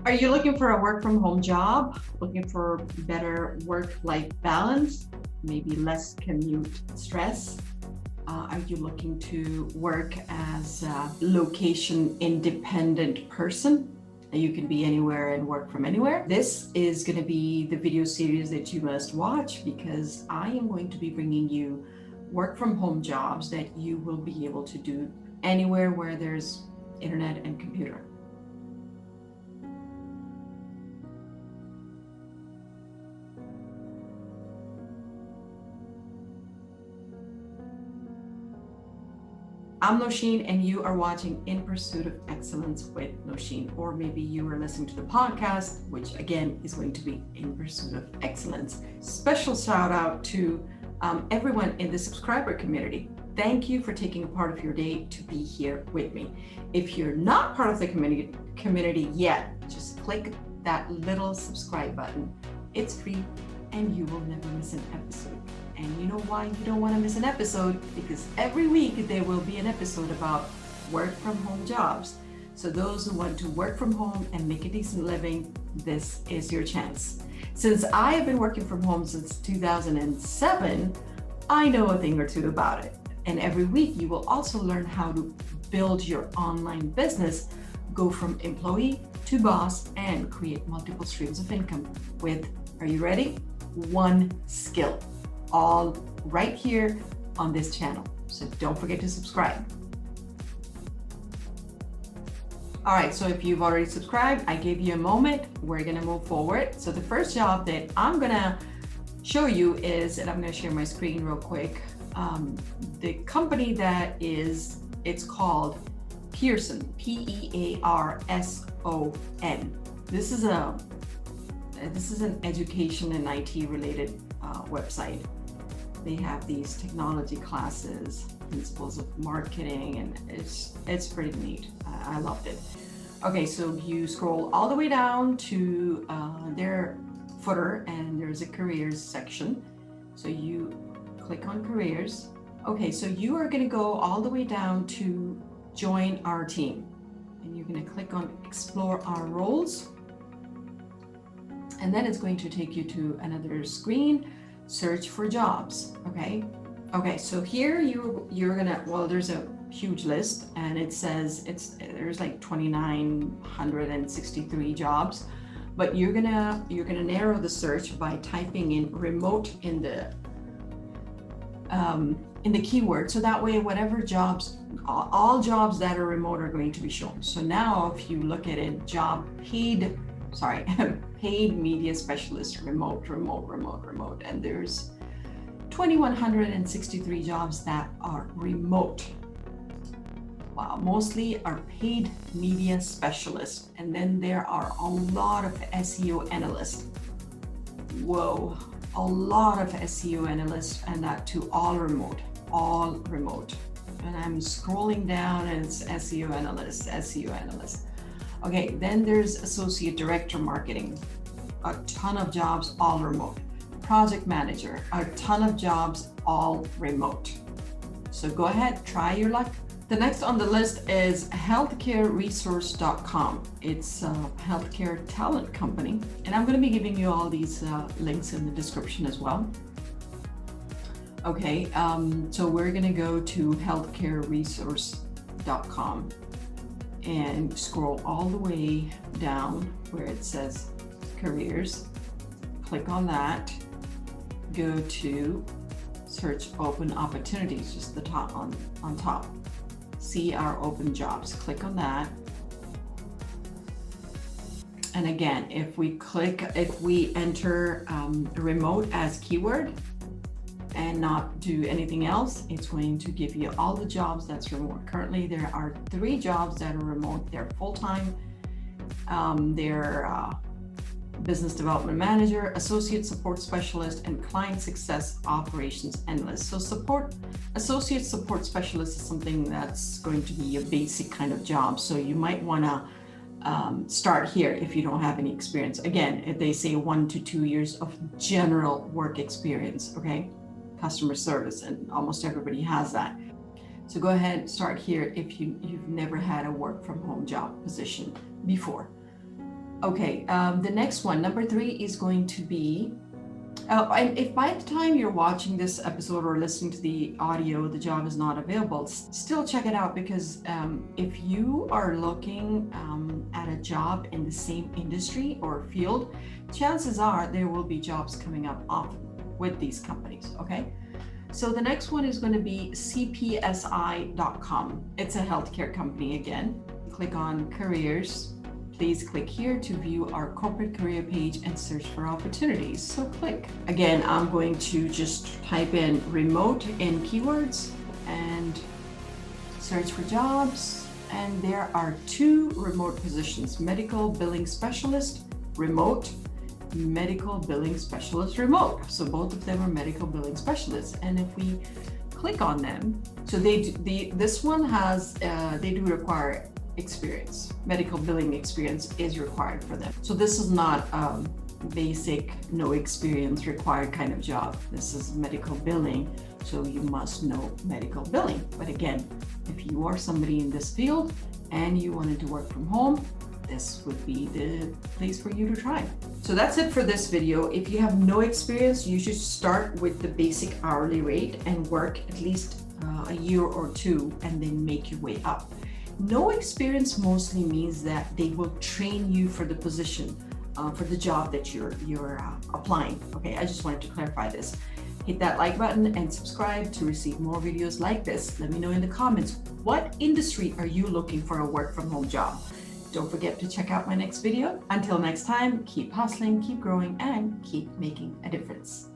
Are you looking for a work from home job? Looking for better work-life balance? Maybe less commute stress? Are you looking to work as a location independent person? You can be anywhere and work from anywhere. This is going to be the video series that you must watch because I am going to be bringing you work from home jobs that you will be able to do anywhere where there's internet and computer. I'm Nosheen, and you are watching In Pursuit of Excellence with Nosheen, or maybe you are listening to the podcast, which again is going to be In Pursuit of Excellence. Special shout out to everyone in the subscriber community. Thank you for taking a part of your day to be here with me. If you're not part of the community yet, just click that little subscribe button. It's free and you will never miss an episode. And you know why you don't want to miss an episode? Because every week there will be an episode about work from home jobs. So those who want to work from home and make a decent living, this is your chance. Since I have been working from home since 2007, I know a thing or two about it. And every week you will also learn how to build your online business, go from employee to boss, and create multiple streams of income with, are you ready? One skill. All right here on this channel. So don't forget to subscribe. All right, so if you've already subscribed, I gave you a moment. We're gonna move forward. So the first job that I'm gonna show you is, and I'm gonna share my screen real quick. The company that is, it's called Pearson, P-E-A-R-S-O-N. This is an education and IT related website. They have these technology classes, principles of marketing, and it's pretty neat. I loved it. Okay, so you scroll all the way down to their footer, and there's a careers section. So you click on careers. Okay, so you are going to go all the way down to join our team, and you're going to click on explore our roles, and then it's going to take you to another screen. Search for jobs. Okay, so here you're gonna, well, there's a huge list, and it says there's like 2,963 jobs, but you're gonna narrow the search by typing in remote in the keyword, so that way whatever jobs, all jobs that are remote are going to be shown. So now if you look at it, paid media specialist, remote, and there's 2,163 jobs that are remote. Wow, mostly are paid media specialists, and then there are a lot of SEO analysts. Whoa, a lot of SEO analysts, and that too all remote. And I'm scrolling down, and it's SEO analyst. Okay, then there's associate director marketing, a ton of jobs, all remote. Project manager, a ton of jobs, all remote. So go ahead, try your luck. The next on the list is healthcareresource.com. It's a healthcare talent company, and I'm going to be giving you all these links in the description as well. Okay, so we're going to go to healthcareresource.com. and scroll all the way down where it says careers. Click on that. Go to search open opportunities, just the top on top. See our open jobs. Click on that. And again, if we enter remote as keyword and not do anything else, it's going to give you all the jobs that's remote. Currently, there are 3 jobs that are remote. They're full-time. They're business development manager, associate support specialist, and client success operations analyst. So associate support specialist is something that's going to be a basic kind of job. So you might want to start here if you don't have any experience. Again, if they say 1 to 2 years of general work experience, okay? Customer service, and almost everybody has that. So go ahead, start here if you've never had a work from home job position before. Okay, the next one, number 3, is going to be, and if by the time you're watching this episode or listening to the audio, the job is not available, still check it out, because if you are looking at a job in the same industry or field, chances are there will be jobs coming up often with these companies, okay? So the next one is going to be cpsi.com. It's a healthcare company again. Click on careers. Please click here to view our corporate career page and search for opportunities. So click. Again, I'm going to just type in remote in keywords and search for jobs. And there are 2 remote positions: medical billing specialist remote, medical billing specialist remote. So both of them are medical billing specialists. And if we click on them, so this one has, they do require experience. Medical billing experience is required for them. So this is not basic, no experience required kind of job. This is medical billing, so you must know medical billing. But again, if you are somebody in this field and you wanted to work from home, this would be the place for you to try. So that's it for this video. If you have no experience, you should start with the basic hourly rate and work at least a year or 2 and then make your way up. No experience mostly means that they will train you for the position, for the job that you're applying. Okay, I just wanted to clarify this. Hit that like button and subscribe to receive more videos like this. Let me know in the comments, what industry are you looking for a work from home job? Don't forget to check out my next video. Until next time, keep hustling, keep growing, and keep making a difference.